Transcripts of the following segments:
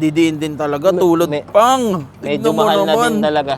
didiin din talaga, tulad pang. Medyo Tignan mo mahal na naman. din talaga.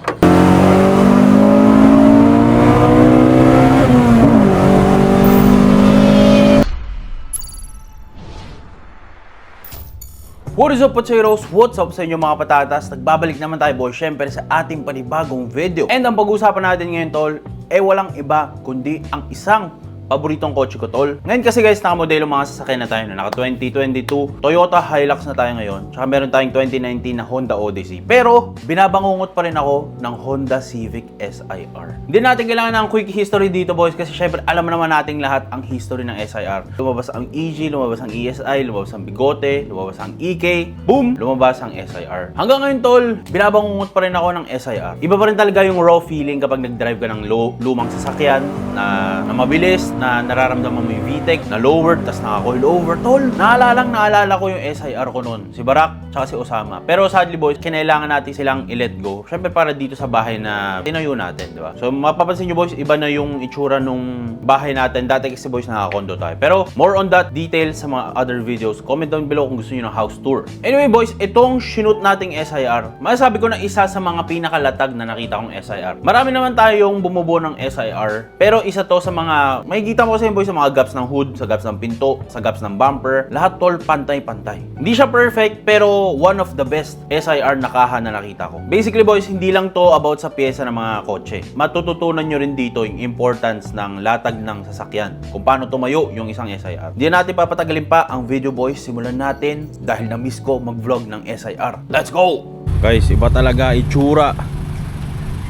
What is up, Potseros? What's up sa inyo mga patatas? Nagbabalik naman tayo, boy, syempre sa ating panibagong video. And ang pag-uusapan natin ngayon, tol, walang iba kundi ang isang paboritong kotse ko, tol. Ngayon kasi guys, nakamodelo mga sasakyan na tayo na naka 2022 Toyota Hilux na tayo ngayon. Tsaka meron tayong 2019 na Honda Odyssey. Pero binabangungot pa rin ako ng Honda Civic SIR. Hindi natin kailangan ng quick history dito, boys, kasi syempre alam naman nating lahat ang history ng SIR. Lumabas ang EG, lumabas ang ESI, lumabas ang Bigote, lumabas ang EK, boom, lumabas ang SIR. Hanggang ngayon, tol, binabangungot pa rin ako ng SIR. Iba pa rin talaga yung raw feeling kapag nag-drive ka ng lumang sasakyan na mabilis, na nararamdaman mo yung VTEC, na lower, tas naka-coil over. Tol, naalala ko yung SIR ko noon. Si Barak, tsaka si Osama. Pero sadly, boys, kinailangan natin silang i-let go. Syempre para dito sa bahay na tinayo natin, di ba? So, mapapansin nyo, boys, iba na yung itsura nung bahay natin. Dati kasi, boys, naka-condo tayo. Pero, more on that details sa mga other videos. Comment down below kung gusto nyo ng house tour. Anyway, boys, itong shoot nating SIR, masasabi ko na isa sa mga pinakalatag na nakita kong SIR. Marami naman tayong bumubuo ng SIR. Pero isa to sa mga, makikita mo kasi, boys, sa mga gaps ng hood, sa gaps ng pinto, sa gaps ng bumper. Lahat, tol, pantay-pantay. Hindi siya perfect, pero one of the best SIR na kaha na nakita ko. Basically, boys, hindi lang to about sa pyesa ng mga kotse. Matututunan nyo rin dito yung importance ng latag ng sasakyan. Kung paano tumayo yung isang SIR. Hindi natin papatagalin pa ang video, boys. Simulan natin dahil na-miss ko mag-vlog ng SIR. Let's go! Guys, iba talaga itsura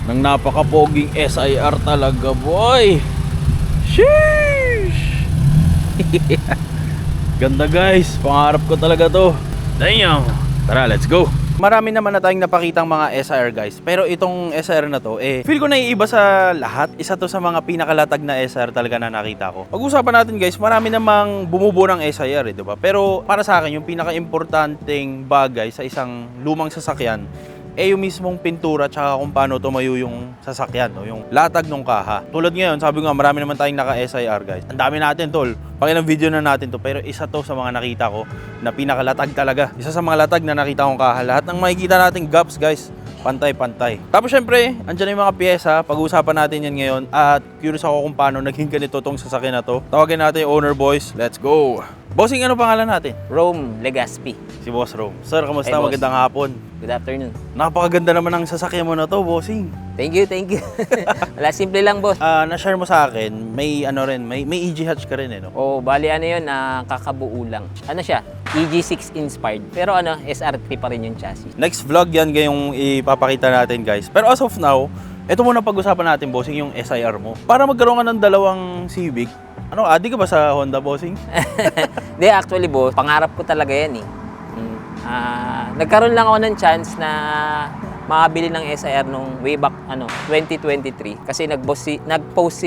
ng napaka-poging SIR talaga, boy! Sheesh! Ganda, guys. Pangarap ko talaga to. Damn! Tara, let's go! Marami naman na tayong napakitang mga SIR, guys. Pero itong SIR na to, feel ko naiiba sa lahat. Isa to sa mga pinakalatag na SIR talaga na nakita ko. Pag-usapan natin, guys, marami namang bumubuo ng SIR, di ba? Pero para sa akin, yung pinaka-importanting bagay sa isang lumang sasakyan, yung mismong pintura tsaka kung paano tumayo yung sasakyan, no? Yung latag ng kaha. Tulad ngayon, sabi nga, marami naman tayong naka-SIR, guys. Ang dami natin, tol. Pakilang video na natin to, pero isa to sa mga nakita ko na pinakalatag talaga. Isa sa mga latag na nakita kong kaha. Lahat ng makikita nating gaps, guys, pantay-pantay. Tapos syempre, andyan yung mga pyesa. Pag-uusapan natin yan ngayon. At curious ako kung paano naging ganito tong sasakyan na to. Tawagin natin yung owner, boys. Let's go! Bossing, ano pangalan natin? Rome Legaspi. Si Boss Rome. Sir, kamusta? Hey, boss. Magandang hapon. Good afternoon. Napakaganda naman ng sasakyan mo na to, bossing. Thank you, thank you. Wala, simple lang, boss. Na-share mo sa akin, may ano rin, may EG hatch ka rin, no? Oh, bali ano yun, kakabuo lang. Ano siya? EG6 inspired. Pero ano, SRT pa rin yung chassis. Next vlog yan yung ipapakita natin, guys. Pero as of now, ito muna pag-usapan natin, bossing, yung SIR mo. Para magkaroon ka ng dalawang Civic, ano, adi ka ba sa Honda, bossing? Hindi, actually, boss, pangarap ko talaga yan eh. Nagkaroon lang ako ng chance na makabili ng SIR nung way back 2023 kasi nag-post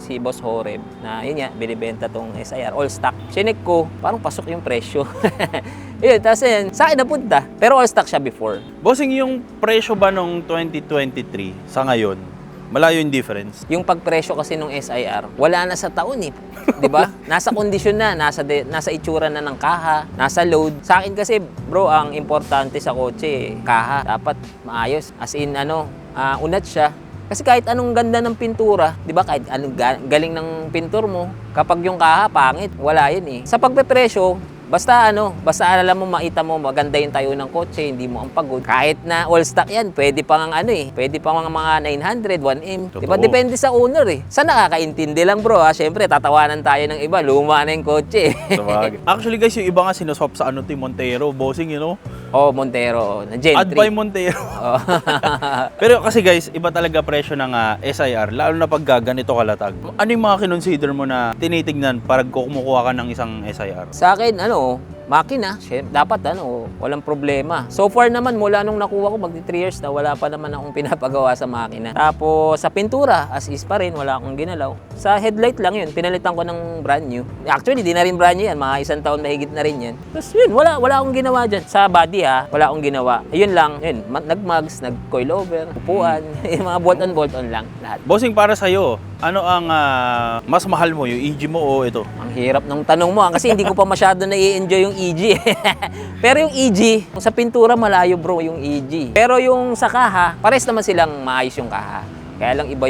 si Boss Horeb na yun nga, binibenta tong SIR all stock. Chinek ko, parang pasok yung presyo. Yun, tapos yun, sa akin napunta. Pero all stock siya before. Bossing, yung presyo ba nung 2023 sa ngayon, malayo yung difference? Yung pagpresyo kasi nung SIR, wala na sa taon eh. 'Di ba? Nasa kondisyon na, nasa itsura na ng kaha, nasa load. Sa akin kasi, bro, ang importante sa kotse, kaha, dapat maayos. As in unat siya. Kasi kahit anong ganda ng pintura, 'di ba? Kahit anong galing ng pintur mo, kapag yung kaha pangit, wala 'yun eh. Sa pagpepresyo, basta alam mo, makita mo maganda yung tayo ng kotse, hindi mo ang pagod. Kahit na all stock yan, pwede pang pwede pang mga 900, 1M. Diba? Depende sa owner eh. Sa nakakaintindi lang, bro, ha. Syempre, tatawanan tayo ng iba, luma na yung kotse. Actually, guys, yung iba nga sinuswap sa Montero, bossing, you know? Oh, Montero, Gen 3. Adbay Montero. Oh. Pero kasi, guys, iba talaga presyo ng SIR, lalo na pag ganito kalatag. Ano yung mga kinonsider mo na tinitignan para kumukuha ka ng isang SIR? Sa akin, makina, dapat walang problema. So far naman, mula nung nakuha ko, magti 3 years na, wala pa naman akong pinapagawa sa makina. Tapos sa pintura, as is pa rin, wala akong ginalaw. Sa headlight lang yun, pinalitan ko ng brand new. Actually, di na rin brand new yan, mga 1 taon mahigit na rin yan. Tapos yun, wala akong ginawa dyan. Sa body wala akong ginawa. Yun lang, nag-mugs, nag-coil over, upuan, yung mga bolt-on lang, lahat. Bossing, para sa'yo, ano ang mas mahal mo, yung EG mo o ito? Ang hirap ng tanong mo kasi hindi ko pa masyado na-i-enjoy yung EG. Pero yung EG, sa pintura malayo bro yung EG. Pero yung sa kaha, pares naman silang maayos yung kaha. Kaya lang iba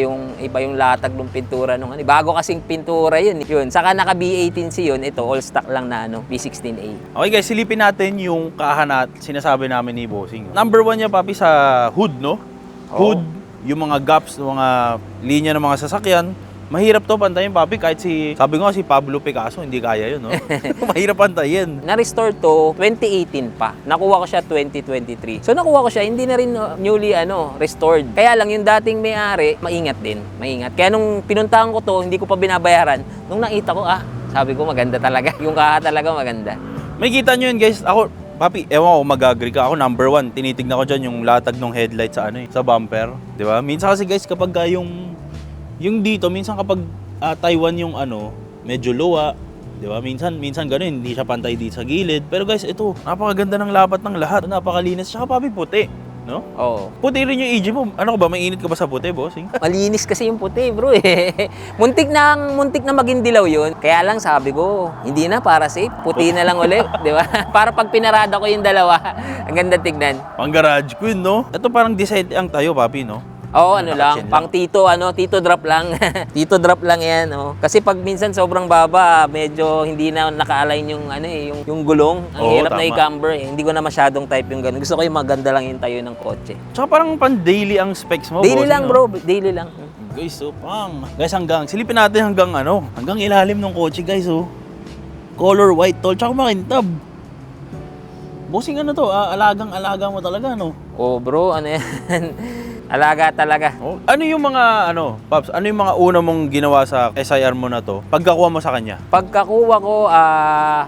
yung latag ng pintura nung ano. Bago kasing pintura yun. Yun, saka naka B18C yun. Ito all stock lang na B16A. Okay guys, silipin natin yung kaha na sinasabi namin ni Bossing. Number 1 niya papi sa hood, no? Hood, yung mga gaps, mga linya ng mga sasakyan. Mahirap to pantayin, papi, kahit sabi ko nga si Pablo Picasso, hindi kaya yun, no? Mahirap pantayin. Na-restore to 2018 pa. Nakuha ko siya 2023. So nakuha ko siya, hindi na rin newly restored. Kaya lang yung dating may-ari, maingat din. Maingat. Kaya nung pinuntahan ko to, hindi ko pa binabayaran. Nung nakita ko, sabi ko maganda talaga. Yung kaha talaga maganda. May kita nyo yun, guys. Ako, papi, ewan ko, mag-agree ka. Ako, number 1, tinitignan ko dyan yung latag ng headlight sa sa bumper. Di ba? Minsan kasi, guys, kapag yung dito, minsan kapag Taiwan yung medyo lowa, di ba? Minsan ganun, hindi siya pantay dito sa gilid. Pero guys, ito, napakaganda ng lapat ng lahat. Napakalinis. Tsaka papi, puti. No? Oo. Puti rin yung EG mo. Ano ka ba? Mainit ka ba sa puti, bossing? Malinis kasi yung puti, bro eh. Muntik na maging dilaw yun. Kaya lang sabi ko, hindi na para safe. Puti na lang ulit, di ba? Para pag pinarada ko yung dalawa, ang ganda tignan. Pang garage queen, no? Ito parang decide ang tayo, papi, no? Oo, lang, pang tito drop lang. Tito drop lang yan, oh. Kasi pag minsan sobrang baba, medyo hindi na naka-align yung gulong. Ang hirap na i-camber eh. Hindi ko na masyadong type yung ganun. Gusto ko yung maganda lang yung tayo ng kotse. Tsaka parang pan-daily ang specs mo, Daily bossing, lang, no? bro. Daily lang. Guys, so pang. Guys, silipin natin hanggang ilalim ng kotse, guys, oh. Color white tol, tsaka makintab. Bossing alagang-alaga mo talaga, no? Oh, bro, ano yan? Alaga talaga. Oh, ano yung mga, Paps, ano yung mga una mong ginawa sa SIR mo na to? Pagkakuha mo sa kanya? Pagkakuha ko,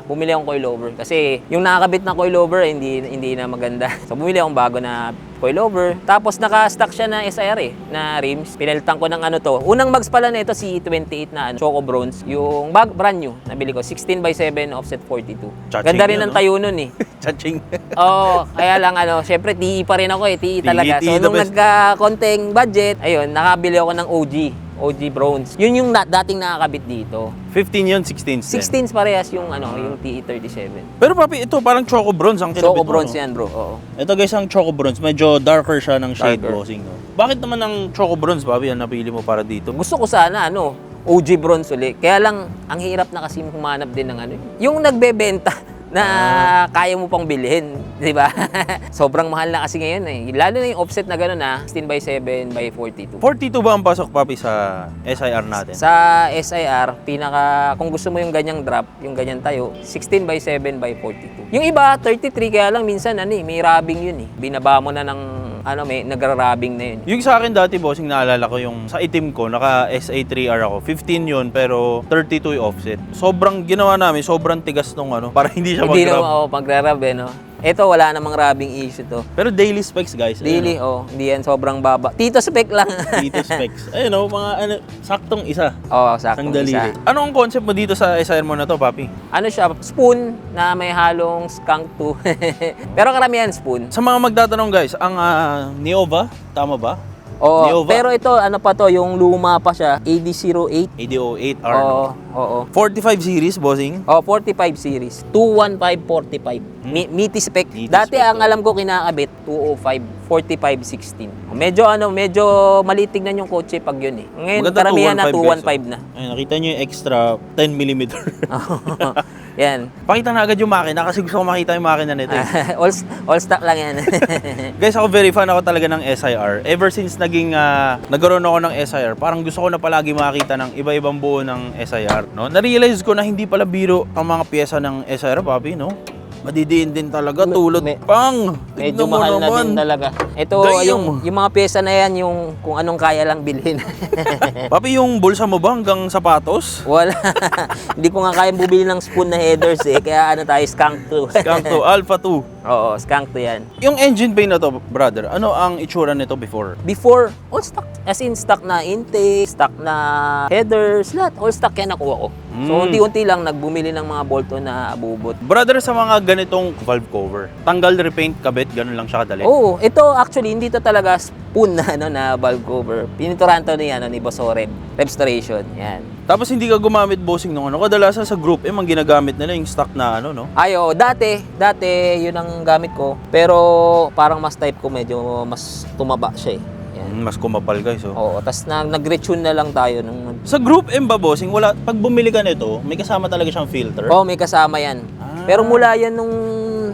bumili akong coilover. Kasi yung nakakabit na coilover, hindi na maganda. So, bumili akong bago na coilover. Tapos naka-stock siya na SIR na rims. Pinalitan ko ng Unang mags pala na ito, si 28 na Choco Bronze. Yung brand new, nabili ko. 16x7 offset 42. Chaching Ganda rin yun, ang tayo nun eh. Chaching. Oo, kaya lang syempre TE pa rin ako eh. TE talaga. TE So the nung best. nagka-konting budget, ayun, nakabili ako ng OG Bronze. Yun yung dating nakakabit dito. 15 yun, 16 din. 16s parehas yung yung TE37. Pero papi, ito parang Choco Bronze ang kinabit Choco mo, Bronze no? yan, bro. Oo. Ito guys, ang Choco Bronze, medyo darker siya ng shade, Darker. bossing, no? Bakit naman ang Choco Bronze, papi, ang napili mo para dito? Gusto ko sana OG Bronze ulit. Kaya lang ang hirap na kasi humanap din ng yung nagbebenta na kaya mo pang bilhin, di ba? Sobrang mahal na kasi ngayon eh. Lalo na yung offset na gano'n 16x7x42. 42 ba ang pasok, papi, sa SIR natin? Sa SIR, kung gusto mo yung ganyang drop, yung ganyan tayo, 16x7x42. Yung iba, 33, kaya lang minsan may rubbing yun eh. Binaba mo na ng may nagra-rubbing na yun. Yung sa akin dati, bossing, naalala ko yung sa itim ko, naka SA3R ako. 15 yun, pero 32 yung offset. Sobrang ginawa namin, sobrang tigas nung para hindi siya Hindi mag-grab. naman magra-rub no? Ito, wala namang rubbing issue to. Pero daily specs, guys. Daily, hindi yan sobrang baba. Tito spec lang. Dito specs. Ayun, mga saktong isa. Saktong Sandali. isa. Ano ang concept mo dito sa SIR mo na to, papi? Ano siya, spoon na may halong skunk to. Pero karamihan spoon. Sa mga magtatanong, guys, ang Neova, tama ba? Neova. Pero ito, pa to, yung luma pa siya, AD08. AD08R, no? Oo. 45 series, bossing. 45 series. 21545. Meaty spec. Meaty Dati spec, ang alam ko kinakabit 205, 4516. Medyo maliit tignan yung kotse pag yun eh. Ngayon Maganda, karamihan na 215 215 na. Ayun, nakita nyo yung extra 10mm. Yan. Pakita na agad yung makina kasi gusto ko makita yung makina nito. Eh. all stock lang yan. Guys, ako very fan ako talaga ng SIR. Ever since nagkaroon ako ng SIR, parang gusto ko na palagi makita ng iba-ibang buo ng SIR, no? Na-realize ko na hindi pala biro ang mga pyesa ng SIR, papi, no? Madidiin din talaga, tulad pang. Medyo Tignan mo mahal na naman. din talaga. Ito, Damn. yung mga pyesa na yan, yung kung anong kaya lang bilhin. Papi, yung bulsa mo ba hanggang sapatos? Wala. Hindi ko nga kayang bumili ng spoon na headers eh. Kaya tayo, skunk 2. Skunk to, Alpha 2. Oo, skunk 2 yan. Yung engine bay na to, brother, ano ang itsura nito before? Before, all stock. As in, stock na intake, stock na headers, lahat. All stock yan nakuha ko. So, unti-unti lang nagbumili ng mga bolt-on na abubot. Brother, sa mga ganitong valve cover, tanggal, repaint, kabit, ganun lang siya kadali. Oo, ito actually, hindi to talaga spoon na, na valve cover. Pininturahan to ni Boss Oreb. Restoration, yan. Tapos hindi ka gumamit, bossing, nung ano. Kadalasan sa group ang ginagamit nila yung stock na ano, no? Ayo, dati yun ang gamit ko. Pero parang mas type ko medyo mas tumaba siya eh. Yan. Mas kumapal, guys, oh. Oo, tas nag-retune na lang tayo nung Sa group M ba, bossing, wala, pag bumili ka nito, may kasama talaga siyang filter. may kasama yan. Pero mula yan nung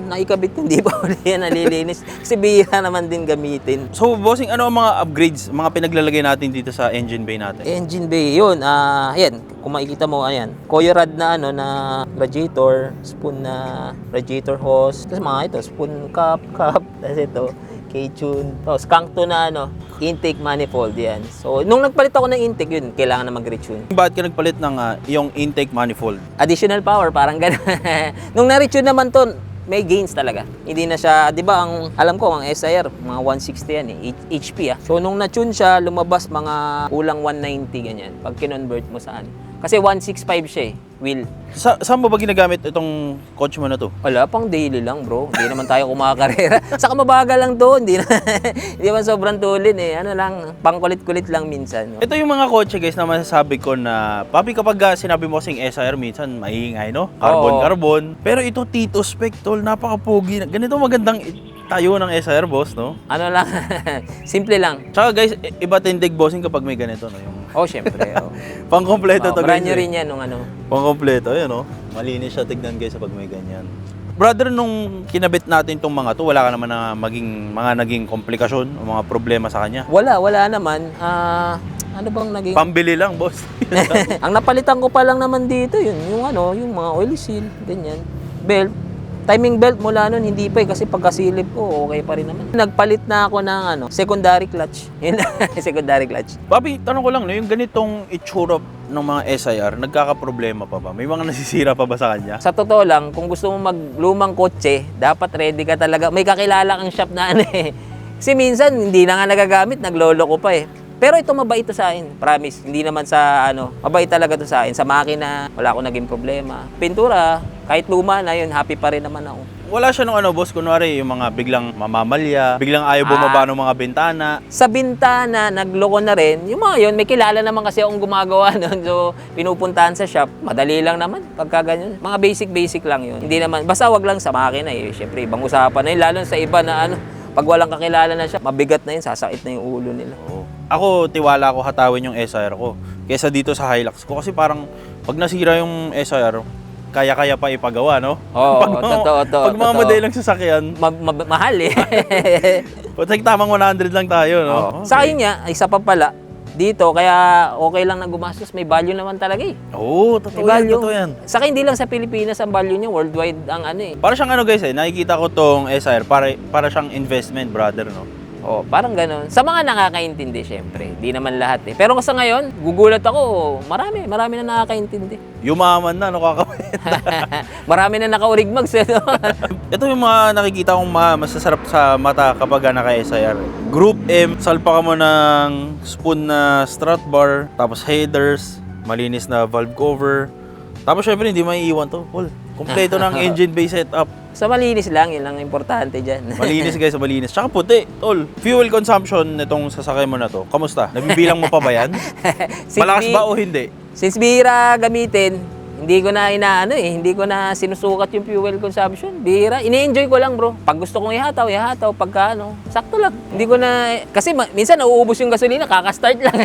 naikabit ko, hindi pa uli yan nalilinis. Kasi bihira naman din gamitin. So, bossing, ano ang mga upgrades, mga pinaglalagay natin dito sa engine bay natin? Engine bay, yun. Ayan, kung makikita mo, ayan. Coil rod na, na radiator, spoon na radiator hose. Tapos mga ito, spoon cup. Tapos ito, K-tune. Tapos skunk to na, intake manifold, yan. So, nung nagpalit ako ng intake, yun, kailangan na mag-retune. Bakit ka nagpalit ng yung intake manifold? Additional power, parang gano'n. Nung na-retune naman to, may gains talaga. Hindi na siya, di ba, alam ko, ang SIR, mga 160 yan HP So, nung na-tune siya, lumabas mga kulang 190, ganyan. Pag kinonvert mo saan. Kasi 165 siya wheel. Saan mo ba ginagamit itong kotse mo na to? Wala, pang daily lang, bro. Hindi naman tayo kumakarera. Saka mabagal lang to, hindi man sobrang tulin Ano lang, pang kulit-kulit lang minsan. Ito yung mga kotse, guys, na masasabi ko na, papi, kapag sinabi mo kasing SIR, minsan maingay, no? Carbon. Pero ito, Tito Spec, tol, napaka-pogi. Ganito magandang tayo ng SIR, boss, no? Ano lang, simple lang. Tsaka, guys, iba tindig bossing kapag may ganito, no? Yung Syempre. pang-kompleto to, brand guys. new rin yan nung Pang-kompleto, yun, no? Malinis siya tignan, guys, kapag may ganyan. Brother, nung kinabit natin tong mga to, wala ka naman na naging komplikasyon o mga problema sa kanya? Wala naman. Ano bang naging... Pambili lang, boss. Ang napalitan ko pa lang naman dito, yung mga oil seal, ganyan. Belt. Timing belt mula nun, hindi pa kasi pagkasilip ko, okay pa rin naman. Nagpalit na ako ng secondary clutch. Yun, secondary clutch. Papi, tanong ko lang, no, yung ganitong itsura ng mga SIR, nagkakaproblema pa ba? May mga nasisira pa ba sa kanya? Sa totoo lang, kung gusto mo maglumang kotse, dapat ready ka talaga. May kakilala kang shop na Kasi minsan, hindi na nga nagagamit, naglolo ko pa Pero ito mabait to sa akin, promise. Hindi naman sa mabait talaga to sa akin. Sa makina, wala akong naging problema. Pintura, kahit luma na yun, happy pa rin naman ako. Wala siya nung boss, kunwari yung mga biglang mamamalya, biglang ayaw bumaba ng mga bintana. Sa bintana, nagloko na rin. Yung mga yun, may kilala naman kasi akong gumagawa nun. So, pinupuntahan sa shop. Madali lang naman, pagka ganyan. Mga basic lang yun. Hindi naman, basta wag lang sa makina Siyempre, ibang usapan na yun. Lalo sa iba na pag walang kakilala na siya, mabigat na yun, sasakit na yung ulo nila. Oo. Ako, tiwala ko hatawin yung SIR ko. Kesa dito sa Hilux ko. Kasi parang, pag nasira yung SIR, kaya-kaya pa ipagawa, no? Oo, totoo. Pag mga modelang sasakyan, Mahal like tamang 100 lang tayo, no? Okay. Sa akin nga, isa pa pala, dito, kaya okay lang na gumastos, may value naman talaga Oo, totoo may value. totoo yan. Saka hindi lang sa Pilipinas ang value niya, worldwide ang Para siyang guys nakikita ko tong SIR, para siyang investment, brother, no? Parang gano'n. Sa mga nakakaintindi, syempre. Di naman lahat Pero sa ngayon, gugulat ako, marami na nakakaintindi. Yumaman na, no, kakawin. Marami na nakaurigmags, Ito yung mga nakikita kong masasarap sa mata kapag naka-SIR. Group M, salpa ka mo ng spoon na strut bar, tapos headers, malinis na valve cover. Tapos syempre, hindi maiiwan to. Kompleto ng engine bay setup. So malinis lang, yun lang importante dyan. Malinis, guys, malinis. Tsaka puti, tol. Fuel consumption nitong sasakay mo na to, kamusta? Nabibilang mo pa ba yan? Malakas ba o hindi? Since bihira gamitin, hindi ko na hindi ko na sinusukat yung fuel consumption. Bihira, ini-enjoy ko lang, bro. Pag gusto kong ihataw, pagka sakto lang. Hindi ko na, kasi minsan nauubos yung gasolina, kaka-start lang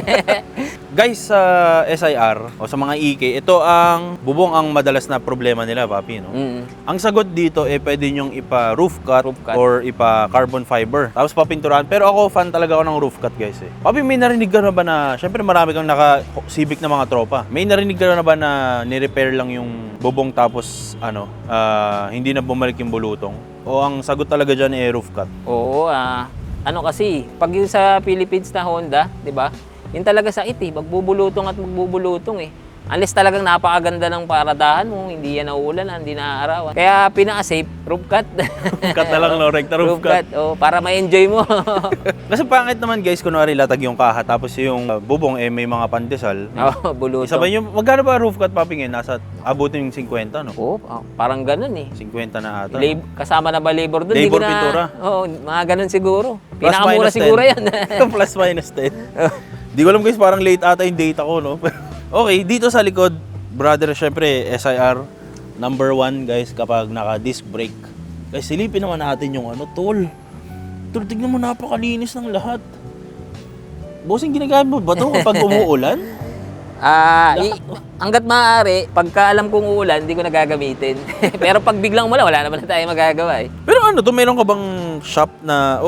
Guys, sa SIR o sa mga EK, ito ang bubong ang madalas na problema nila, papi, no? Ang sagot dito pwede nyong ipa-roof cut or ipa-carbon fiber. Tapos papinturahan. Pero ako, fan talaga ako ng roof cut, guys, Papi, may narinig ka na ba na, syempre marami kang naka-civic na mga tropa. May narinig ka na ba na ni-repair lang yung bubong tapos, hindi na bumalik yung bulutong? O ang sagot talaga dyan roof cut? Oo, kasi, pag yung sa Philippines na Honda, di ba? Yun talaga sakit magbubulutong at magbubulutong Unless talagang napakaganda ng paradahan mo, hindi yan nauulan, hindi naaarawan. Kaya pinaka-safe, roof cut. Cut na lang, no? Recta roof cut. Oh, para ma-enjoy mo. Kasi pangit naman guys, kunwari latag yung kaha, tapos yung bubong may mga pandesal. Oh, buluto. Sabay yung, magkano ba roof cut Papi ngayon? Nasa abutin yung 50, no? Oh, parang ganun eh. 50 na ata. Kasama na ba labor doon? Labor, pintura. Oo, mga ganun siguro. Plus Pinakamura minus 10. siguro yan. Plus minus 10. Di ko alam guys, parang late ata yung data ko, no? Okay, dito sa likod, brother, syempre, SIR, number 1 guys, kapag naka-disc brake. Guys, silipin naman natin yung ano, tol. Tol, tignan mo, napakalinis ng lahat. Bossing, ginagamit mo ba ito kapag umuulan? Hanggat maaari, pagka alam kong uulan, hindi ko nagagamitin. Pero pag biglang wala naman na tayo magagawa eh. Pero ano to, meron ka bang shop na,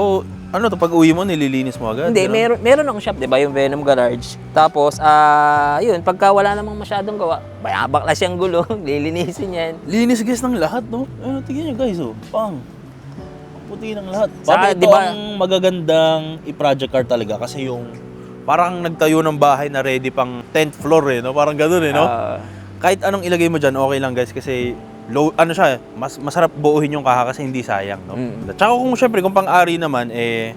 ano to, pag uwi mo, nililinis mo agad? Hindi, Ganun? meron akong shop, 'di ba, yung Venom Garage. Tapos yun, pagka wala namang masyadong gawa, bakla siyang gulo, lilinisin 'yan. Linis guys ng lahat, no? Tingnan nyo guys, pang. Puti ng lahat. Saka, Papi, ito diba, ang magagandang i-project car talaga kasi yung parang nagtayo ng bahay na ready pang 10th floor no? Parang ganoon no? Kahit anong ilagay mo dyan, okay lang guys kasi ano siya, masarap buuhin yung kaha kasi hindi sayang, no? Tsaka kung syempre, kung pang-ari naman,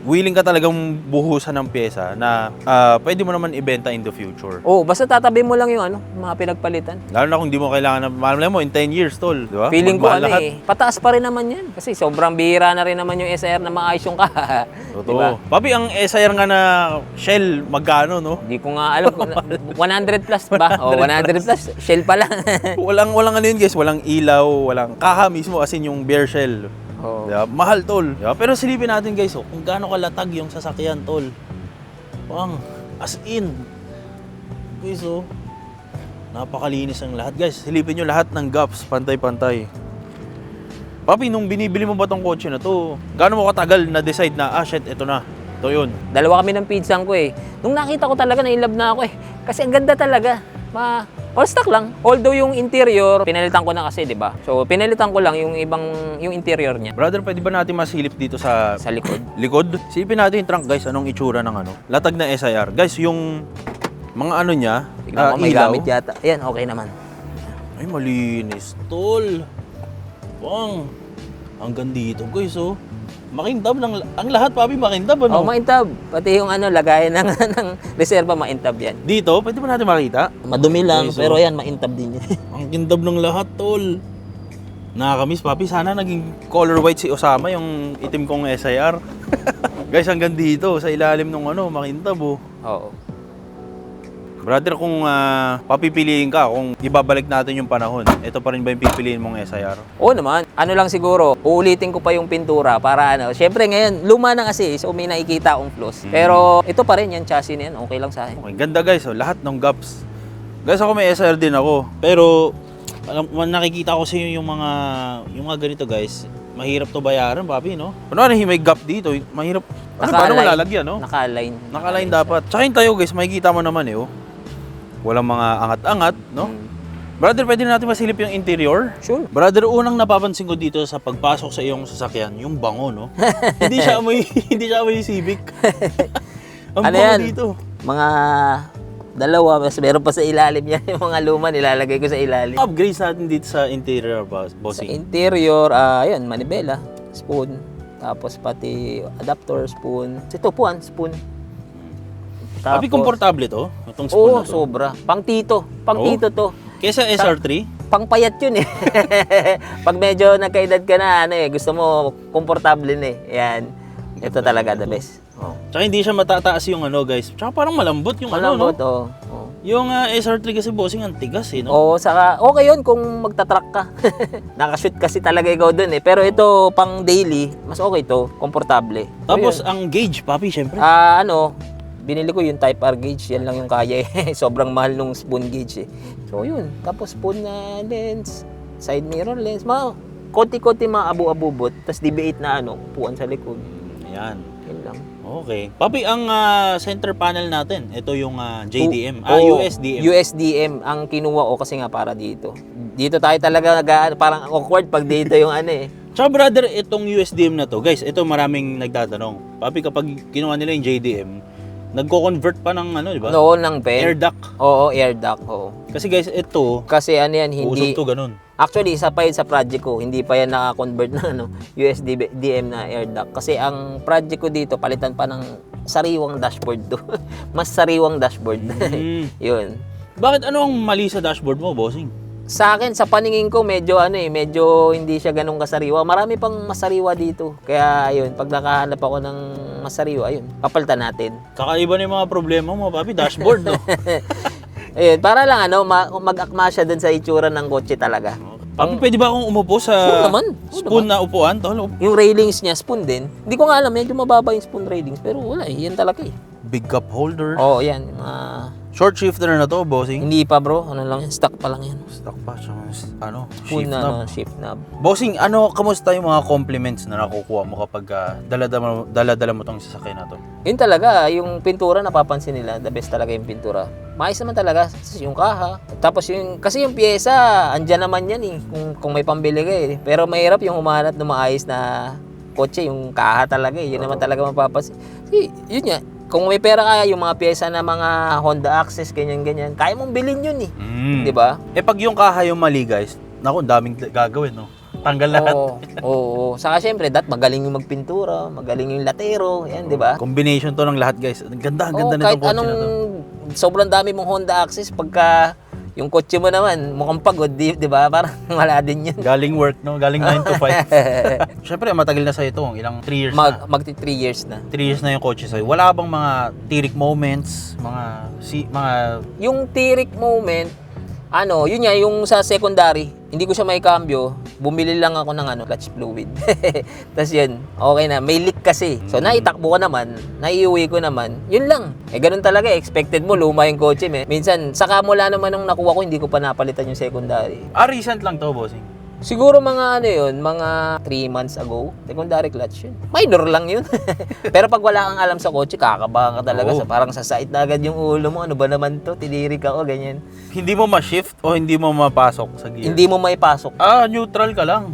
willing ka talagang buhusan ng pyesa na pwede mo naman ibenta in the future. Basta tatabi mo lang yung mga pinagpalitan. Lalo na kung di mo kailangan na, malam mo, in 10 years, tol, di ba? Feeling ko Magmahal lahat. pataas pa rin naman yan. Kasi sobrang bihira na rin naman yung SIR na maayos yung kaha. Totoo. Diba? Papi, ang SIR nga na Shell, magkano, no? Hindi ko nga alam. 100 plus ba? 100 plus. Shell pa lang. walang ano yun guys, walang ilaw, walang kaha mismo, as in yung bare shell. Diba? Mahal, tol. Diba? Pero silipin natin guys, kung gaano kalatag yung sasakyan, tol. Pang, as in. Guys, napakalinis ang lahat. Guys, silipin nyo lahat ng gaps, pantay-pantay. Papi, nung binibili mo ba tong kotse na to, gaano mo katagal na decide na, shit, ito na. Ito yun. Dalawa kami ng pinsang ko eh. Nung nakita ko talaga, na-inlove na ako eh. Kasi ang ganda talaga. All stock lang. Although yung interior, pinalitan ko na kasi, di ba? So, pinalitan ko lang yung interior niya. Brother, pwede ba natin masilip dito sa likod? Likod? Silipin natin yung trunk, guys. Anong itsura ng latag na SIR. Guys, yung mga ano niya, Tignan ko, may ilaw. gamit yata. Ayan, okay naman. Ay, malinis, tol. Bang. Hanggang dito, guys, Makintab ang lahat, Papi, makintab, ano? Makintab. Pati yung lagayan ng reserva, makintab yan. Dito, pwede ba natin makita? Madumi lang, Okay, pero yan, makintab din yan. Ang kintab ng lahat, tol. Nakakamiss, Papi. Sana naging color white si Osama, yung itim kong SIR. Guys, hanggang dito, sa ilalim ng makintab, Oo. Brother, kung papipiliin ka, kung ibabalik natin yung panahon, ito pa rin ba yung pipiliin mong SIR? Oo naman. Ano lang siguro, uulitin ko pa yung pintura para syempre ngayon, luma na kasi, so may nakikita akong flaws. Pero ito pa rin, yan chassis na yan, okay lang sa akin. Okay, ganda guys, lahat ng gaps. Guys, ako may SIR din ako, pero nakikita ko sa yung mga ganito guys, mahirap to bayaran, Papi, no? Ano may gap dito, mahirap. Paano malalagyan, no? Naka-align. Naka-align dapat. Tsaka yung tayo guys, makikita mo naman walang mga angat-angat, no? Brother, pwede na natin masilip yung interior? Sure. Brother, unang napapansin ko dito sa pagpasok sa iyong sasakyan, yung bango, no? hindi siya amoy Civic. Ang bango yan? dito. Mga dalawa, mas meron pa sa ilalim yan. Yung mga luma, nilalagay ko sa ilalim. Upgrades natin dito sa interior, Sa bossing. interior, ayun, manibela, spoon, tapos pati adapter, spoon. Ito, spoon. Papi, komportable to? Itong spoon Oo, na to. sobra. Pang tito to. Kesa SR3? Pangpayat yun eh. Pag medyo nagkaedad ka na, gusto mo komportable na eh. Yan. Ito talaga the best. Tsaka hindi siya matataas yung guys. Tsaka parang malambot yung Malambot, no? Yung SR3 kasi bossing, ang tigas no? Oo, saka okay yun kung magta-truck ka. Nakashoot kasi talaga ikaw dun eh. Pero ito, pang daily, mas okay to. Komportable. Tapos ang gauge, Papi, syempre. Binili ko yung Type R gauge, yan lang yung kaya eh. Sobrang mahal nung spoon gauge eh. So yun, tapos spoon na lens, side mirror lens, konti-konti abu-abubot, tapos DB8 na upuan sa likod. Ayan. Yun lang. Okay. Papi, ang center panel natin, ito yung JDM, USDM. USDM ang kinuha ko kasi nga para dito. Dito tayo talaga parang awkward pag dito yung Tsaka brother, itong USDM na to, guys, ito maraming nagtatanong. Papi, kapag kinuha nila yung JDM, nagko-convert pa ng di ba? Noon ng pen. Air duct. Oo, air duct. Oo. Kasi guys, ito, Kasi ano yan, usog hindi... to ganun. Actually, isa pa yun sa project ko. Hindi pa yan naka-convert na USB DM na air duct. Kasi ang project ko dito, palitan pa ng sariwang dashboard to. Mas sariwang dashboard. Yun. Bakit ano ang mali sa dashboard mo, bossing? Sa akin, sa paningin ko, medyo hindi siya ganun kasariwa. Marami pang masariwa dito. Kaya ayun, pag nakahanap ako ng masariwa, ayun, papalitan natin. Kakaiba na yung mga problema mo, papi. Dashboard, no? Ayun, para lang mag-akma siya dun sa itsura ng kotse talaga. Papi, pwede ba akong umupo sa Oo naman. spoon na upuan, tol? Yung railings niya, spoon din. Hindi ko nga alam, medyo mababa yung spoon railings. Pero wala, yan talaga eh. Big cup holder. Oo, yan. Short shifter na to, bossing. Hindi pa bro, ano lang yan, stock pa lang yan. Stock pa, tsaka Spoon shift na, knob. shift knob. Bossing, kamusta yung mga compliments na nakukuha mo kapag dala-dala mo tong sasakyan na to? Yun talaga, yung pintura napapansin nila, the best talaga yung pintura. Maayos naman talaga, yung kaha. Tapos kasi yung pyesa, andyan naman yan eh, kung may pambili ka eh. Pero mahirap yung humanap ng maayos na kotse, yung kaha talaga eh. Yun naman talaga mapapansin. Kasi, yun nga, kung may pera ka, yung mga pyesa na mga Honda Access, ganyan-ganyan, kaya mong bilhin yun eh. Di ba? Pag yung kaha yung mali, guys, naku, daming gagawin, no? Tanggal lahat. Oo. Saka syempre, magaling yung magpintura, magaling yung latero, yan, di ba? Combination to ng lahat, guys. Ang ganda nitong Kahit kotse anong na to. sobrang dami mong Honda Access, pagka yung kotse mo naman, mukhang pagod, di ba? Parang wala din yun. Galing work, no? Galing 9 to 5. Syempre, matagal na sa ito. Ilang 3 years na. Magti 3 years na. 3 years na yung kotse sa'yo. Wala bang mga tirik moments? Mga Yung tirik moment, yun nga, yung sa secondary, hindi ko siya may cambio, bumili lang ako ng clutch fluid. Tapos yun, okay na, may leak kasi. So naitakbo ko naman, naiuwi ko naman, yun lang. Ganun talaga, expected mo, luma yung kotse. Minsan, saka mula naman nung nakuha ko, hindi ko pa napalitan yung secondary. recent lang to, bossing. Siguro mga mga 3 months ago, secondary clutch yun. Minor lang yun. Pero pag wala kang alam sa kotse, kakabahan ka talaga. Parang sasait na agad yung ulo mo. Ano ba naman to? Tinirik ako, ganyan. Hindi mo ma-shift o hindi mo mapasok sa gear? Hindi mo maipasok. Neutral ka lang.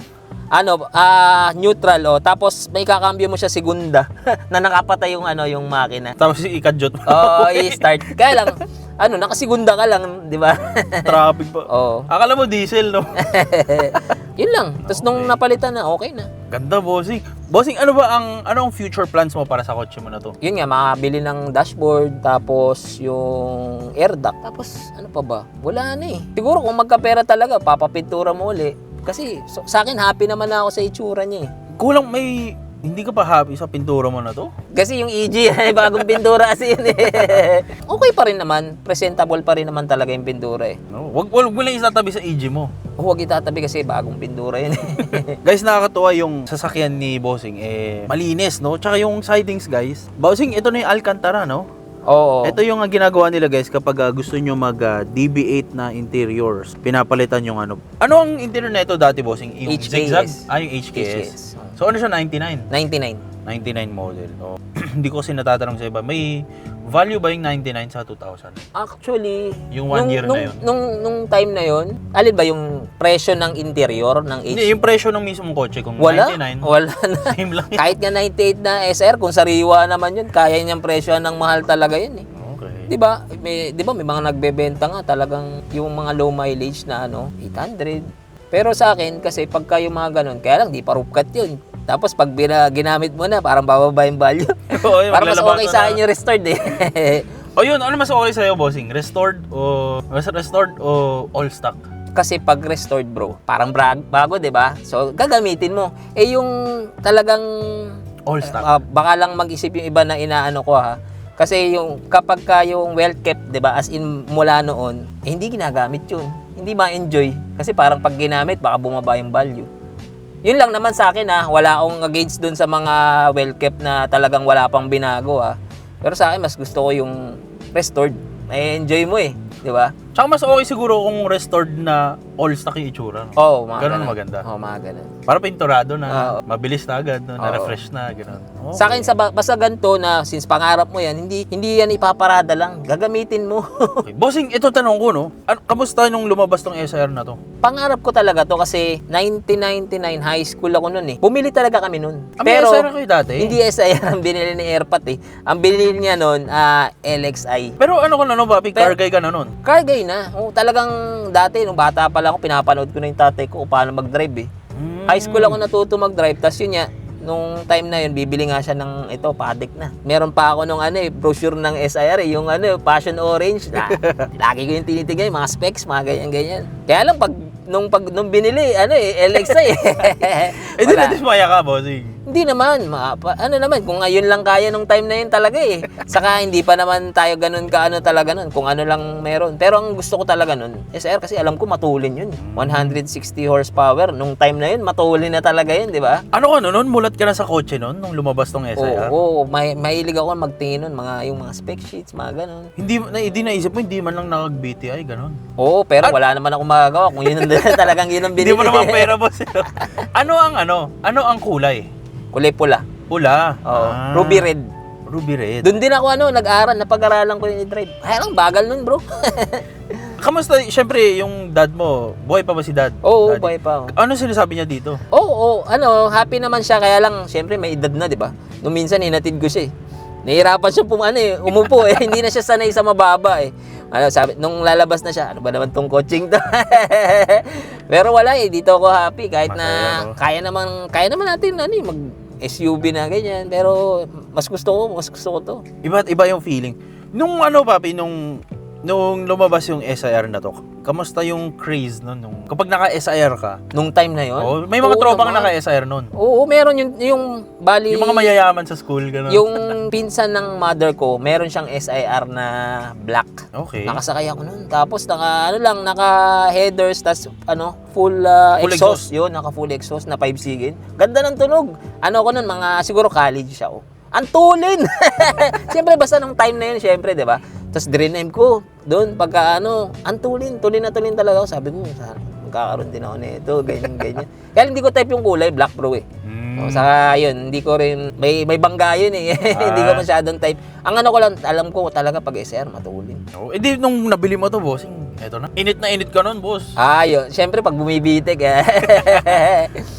Neutral tapos may kakambyo mo siya segunda na nakapatay yung makina. Tapos ikadyot mo. I-start. Kaya lang, nakasigunda ka lang, di ba? Traffic pa. Oo. Akala mo diesel, no? Yun lang. Tapos nung napalitan na, okay na. Ganda, bossing. Bossing, ano ang future plans mo para sa kotse mo na to? Yun nga, makabili ng dashboard, tapos yung air duct, tapos ano pa ba? Wala na eh. Siguro kung magkapera talaga, papapintura mo uli. Kasi sa akin, happy naman ako sa itsura niya eh. Kulang hindi ka pa happy sa pintura mo na to? Kasi yung EG, bagong pintura kasi yun eh. Okay pa rin naman, presentable pa rin naman talaga yung pintura eh. No, wag mo lang isatabi sa EG mo. Huwag itatabi kasi bagong pintura yun eh. Guys, nakakatuwa yung sasakyan ni Bossing, malinis, no? Tsaka yung sidings, guys. Bossing, ito na yung Alcantara, no? Oo. Ito yung ginagawa nila, guys, kapag gusto nyo mag DB8 na interiors. Pinapalitan yung ano. Ano ang interior na ito dati, Bossing? Yung HKS. zigzag? Yung HKS. HKS. So, ano siya, 99? 99. 99 model. Oh. Hindi ko kasi natatanong sa iba. May value ba yung 99 sa 2,000? Actually, Yung 1 year na yun? Nung time na yun, alin ba yung presyo ng interior ng Hindi, yung presyo ng mismong kotse. Kung Wala 99, na. same lang yun. Kahit nga 98 na SR, kung sariwa naman yun, kaya niyang presyo ng mahal talaga yun eh. Okay. 'Di ba? May mga nagbebenta nga talagang yung mga low mileage na 800. Pero sa akin kasi pagka yung mga ganun, kaya lang di pa rupkat yun. Tapos pag ginamit mo na, parang bababa yung value. Oo, yung Parang mas okay maglalabasan sa na. akin yung restored eh. O yun, ano mas okay sa'yo, Bossing? Restored o all stock? Kasi pag restored bro, parang bago 'di ba? So gagamitin mo. Yung talagang All stock. baka lang mag-isip yung iba na inaano ko ha. Kasi kapag yung well kept, 'di ba? As in mula noon, hindi ginagamit 'yun. Hindi ma-enjoy kasi parang pag ginamit baka bumaba yung value. Yun lang naman sa akin ha, wala akong against dun sa mga well kept na talagang wala pang binago ha. Pero sa akin mas gusto ko yung restored. May enjoy mo eh, 'di ba? Tsaka mas okay siguro kung restored na all stock yung itsura. No? Oo, mga Ganun ganun. maganda. Oo, mga ganun. Para pinturado na, Oo. mabilis na agad, no? Na-refresh na, gano'n. Okay. Sa akin, basta ganito na since pangarap mo yan, hindi yan ipaparada lang. Gagamitin mo. Okay. Bossing, ito tanong ko, no? Kamusta nung lumabas tong SR na to? Pangarap ko talaga to kasi 1999 high school ako nun eh. Bumili talaga kami nun. May SR kayo dati? Hindi SIR ang binili ni Airpat eh. Ang binili niya nun, LXI. Pero ano ka na, no, papi? Car guy ka na nun? Car guy okay na. Talagang dati, nung bata pa lang ako, pinapanood ko na yung tatay ko kung paano mag-drive eh. High school ako natuto mag-drive, tapos yun nga, nung time na yun, bibili nga siya ng ito, paddock na. Meron pa ako nung brochure ng SIR yung passion orange. Lagi ko yung tinitigay, mga specs, mga ganyan-ganyan. Kaya lang nung binili, LX na eh. Di na-dismaya ka, bossing. Hindi naman, kung ngayon lang kaya nung time na yun talaga eh. Saka hindi pa naman tayo ganun talaga nun, kung ano lang meron. Pero ang gusto ko talaga nun, SR kasi alam ko matulin yun. 160 horsepower, nung time na yun, matulin na talaga yun, di ba? Ano ka nun? Mulat ka na sa kotse nun, nung lumabas tong SIR? Oo, mahilig ako magtingin nun, yung mga spec sheets, mga ganun. Hindi naisip mo, hindi man lang nakag-BTI, ganun. Oo, pero wala naman ako magagawa kung yun talagang yun ang binili. Hindi mo naman pera, boss. Ano ang kulay? Kulay pula. Pula. Oo. Ruby red. Ruby red. Doon din ako nag-aral, napag-aralan ko yung drive. Kaya lang, bagal nun bro. Kamusta? Siyempre, yung dad mo, buhay pa ba si dad? Oo, Daddy? buhay pa ako. Ano sinasabi niya dito? Oo, happy naman siya. Kaya lang, siyempre may edad na, di ba? Nung minsan, hinatid ko siya eh. Nahihirapan siya umupo eh. Hindi na siya sanay sa mababa eh. Sabi, nung lalabas na siya, ano ba naman tong coaching to? Pero wala eh, dito ako happy. Kahit na kaya naman natin mag-SUV na ganyan. Pero mas gusto ko to. Iba yung feeling. Nung papi, nung lumabas yung SIR na to, kamusta yung craze nun? Kapag naka-SIR ka? Nung time na yon? Oh, may mga tropa kang naka-SIR nun. Oo, meron yung bali... Yung mga mayayaman sa school, gano'n. Yung pinsan ng mother ko, meron siyang SIR na black. Okay. Nakasakay ako nun. Tapos naka headers, tas full exhaust. Yun, naka full exhaust na 5 sigin. Ganda ng tunog. Ko nun, siguro college siya. Ang tulin! Siyempre, basta nung time na yun, siyempre, di ba? Tapos dream ko doon, pagka ang tulin na tulin talaga ako. Sabi ko, magkakaroon din ako nito, ganyan. Kaya hindi ko type yung kulay, black bro eh. Saka yun, hindi ko rin, may bangga yun eh. Hindi ko masyadong type. Ang ko lang, alam ko talaga pag SR, matulin. Edi nung nabili mo to, bossing, eto na. Init na init ka nun, boss. Yun. Siyempre, pag bumibitik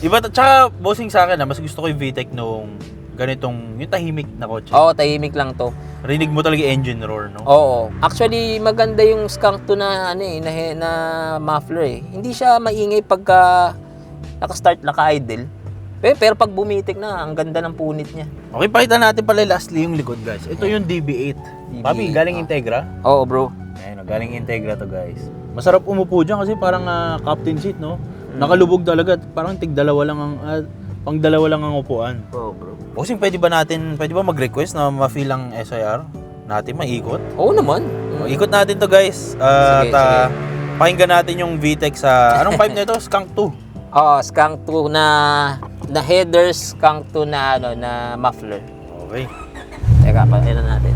Iba, tsaka bossing sa akin mas gusto ko yung VTEC nung ganitong, yung tahimik na kotse. Oo, tahimik lang to. Rinig mo talaga engine roar, no? Oo. Actually, maganda yung skunk to na muffler eh. Hindi siya maingay pagka naka-start, naka-idle. Pero pag bumitik na, ang ganda ng punit niya. Okay, pakita natin pala lastly yung likod, guys. Ito yung DB8. Papi, galing Integra? Oo, bro. Ayun, galing Integra to, guys. Masarap umupo dyan kasi parang captain seat, no? Nakalubog talaga. Parang tig-dalawa lang ang... pang-dalawa lang ang upuan. Oo, bro. Bossing, pwede ba mag-request na ma-feel ang SIR natin, maikot? Oo naman. Ikot natin to, guys. Sige. Pakinggan natin yung VTEC sa... Anong pipe na ito? Skunk 2. Oo, skunk 2 na headers, skunk 2 na muffler. Okay. Teka, palitan natin.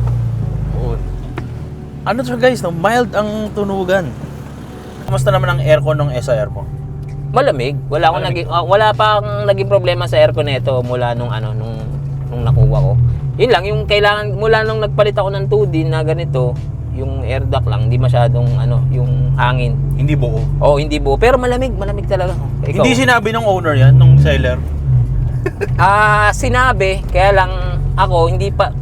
Ano to, guys, no? Mild ang tunugan. Kamusta naman ang aircon ng SIR mo? Malamig. Wala pang naging problema sa aircon nito mula nung nakuha ko. Yun lang, yung kailangan mula nung nagpalit ako ng 2D na ganito, yung air duct lang, hindi masyadong yung hangin. Hindi buo. Oo, hindi buo. Pero malamig talaga. Ikaw? Hindi sinabi ng owner yan, nung seller. Sinabi, kaya lang ako hindi pa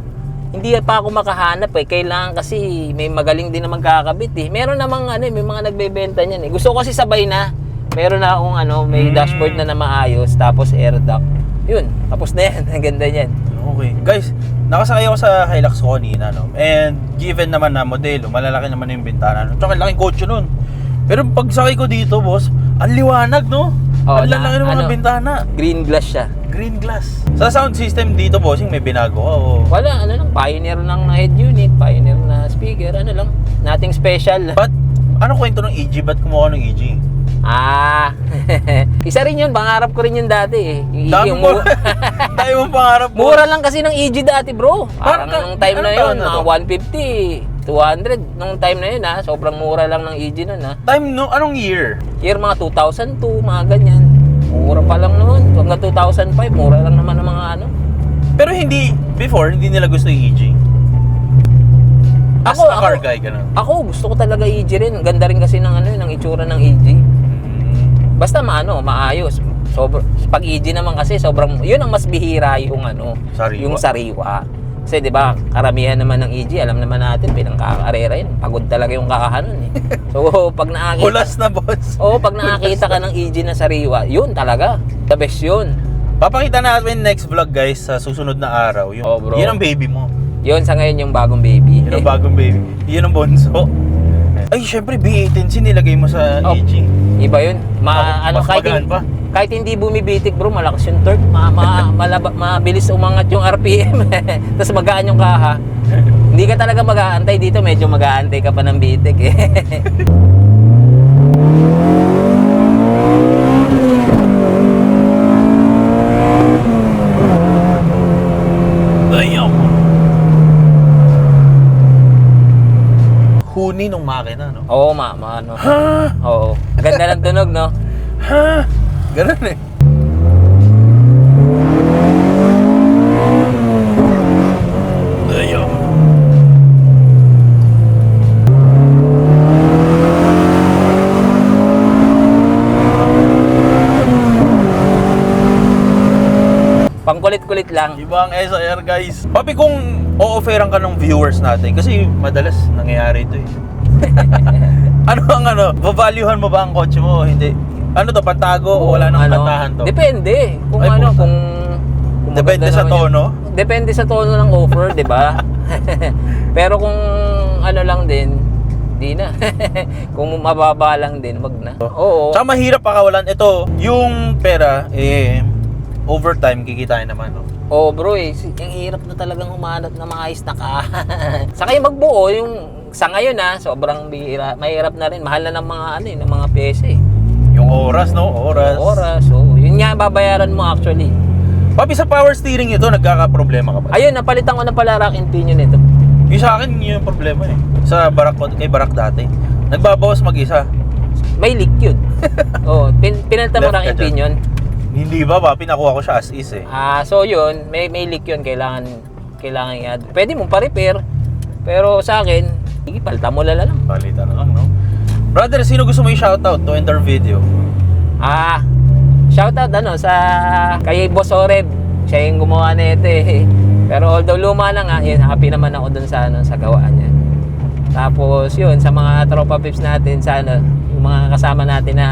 ako makahanap eh. Kailangan kasi may magaling din na magkakabit eh. Meron namang may mga nagbebenta niyan eh. Gusto ko kasi sabay na. Meron na akong may dashboard na maayos, tapos air duct. Yun, tapos na yan. Ang ganda niyan. Okay. Guys, nakasakay ako sa Hilux ko kanina, no? And given naman na modelo, malalaki naman yung bintana, no? Tsaka laking kotse nun. Pero pag sakay ko dito, boss, ang liwanag, no? Ang lalaki ng mga bintana. Green glass siya. Green glass. Sa sound system dito, bossing, may binago ka o... Wala, Pioneer ng head unit, Pioneer na speaker, nothing special. But, ano kwento ng EG? Ba't kumuha ng EG? Isa rin yun, pangarap ko rin yun dati eh. Yung Dami mo pangarap mo. Mura lang kasi ng EG dati bro. Parang nung time na yun, mga 150, 200. Nung time na yun sobrang mura lang ng EG nun Time no? Anong year? Year mga 2002, mga ganyan. Mura pa lang noon. Hanggang 2005, mura lang naman ng mga Pero before, hindi nila gusto yung EG. As a car guy, ganun. Ako, gusto ko talaga EG rin. Ganda rin kasi ng itsura ng EG. Basta maayos. Pag EG naman kasi yun ang mas bihira yung Sariwa. yung sariwa. Kasi 'di ba, karamihan naman ng EG, alam naman natin pinangkakarera yun. Pagod talaga yung kakahan nun eh. So pag nakakita Hulas na, boss. Oo, pag nakakita ka ng EG na sariwa, yun talaga. The best yun. Papakita natin next vlog, guys, sa susunod na araw. Yung, Oh, bro. Yan ang baby mo. Yun sa ngayon yung bagong baby. Yan ang bagong baby. Yan ang bunso. Ay, syempre, B18C nilagay mo sa Oh. EG. Iba yun. Mas magaan pa. Kahit hindi bumibitik bro, malakas yung torque. Mabilis umangat yung RPM. Tapos magaan yung kaha. Hindi ka talaga mag-aantay dito. Medyo mag-aantay ka pa ng bitik eh. Ayaw. Huni nung makina, no? Oo, ano. Ha? Oo. Ganda ng tunog, no? Ha? Ganun eh. Ayaw. Pangkulit-kulit lang. Iba ang SIR, guys. Papi, kung o-offeran ka ng viewers natin, kasi madalas nangyayari ito eh. Valuehan mo ba ang kotse mo o hindi? Ano to, pantago o wala nang kantahan to? Depende. Kung Ay, ano, puta. kung Depende maganda sa naman tono? Depende sa tono ng offer, di ba? Pero kung ano lang din, di na. Kung mababa lang din, wag na. Oo. Tsaka mahirap pakawalan. Ito, yung pera, overtime kikitain naman, no? Oo bro ang hirap na talagang humanap na maayos na ka. Saka yung magbuo, yung sa ngayon sobrang bihira. Mahirap na rin, mahal na ng mga ng mga pyesa eh. Yung oras, no? Oras. So, yun nga babayaran mo actually. Papi, sa power steering ito, nagkaka-problema ka ba? Ayun, napalitan ko na pala rack and pinion nito. Yung sa akin, yun yung problema eh. Sa barak ko, kay barak dati. Nagbabawas mag-isa. May leak yun. Oo, pinalitan mo Left rack ka and dyan. pinion. Hindi ba, papi? Nakuha ko siya as is eh. So yun, may leak yun, kailangan i-add. Pwede mong pa-repair, pero sa akin, sige, palitan mo lang. Palitan na lang, no? Brother, sino gusto mo i-shoutout to end our video? Shoutout sa kay Boss Oreb. Siya yung gumawa nito eh. Pero although luma na nga, yun, happy naman ako dun sa gawaan niya. Tapos yun, sa mga tropa pips natin, yung mga kasama natin na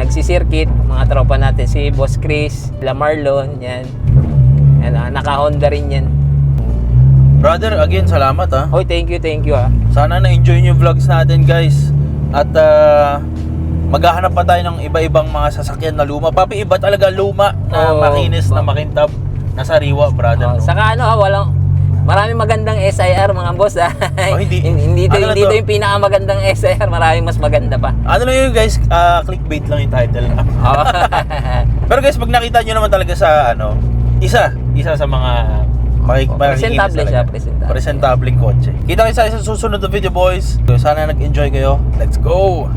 nagsisirkit, mga tropa natin, si Boss Chris, La Marlon, yan. Naka-Honda rin yan. Brother, again, salamat ha. Hoy, thank you Sana na-enjoy nyo yung vlogs natin, guys. At maghahanap pa tayo ng iba-ibang mga sasakyan na luma. Papi, iba talaga luma na makinis, na makintab, na sariwa, brother. No? Saka maraming magandang SIR mga boss. Hindi Ano ito yung pinakamagandang SIR, maraming mas maganda pa. Ano lang yun, guys, clickbait lang yung title na. Pero guys, pag nakita nyo naman talaga sa isa sa mga presentable siya, presentableng kotse. Kita kayo sa susunod na video, boys. Sana nag-enjoy kayo. Let's go!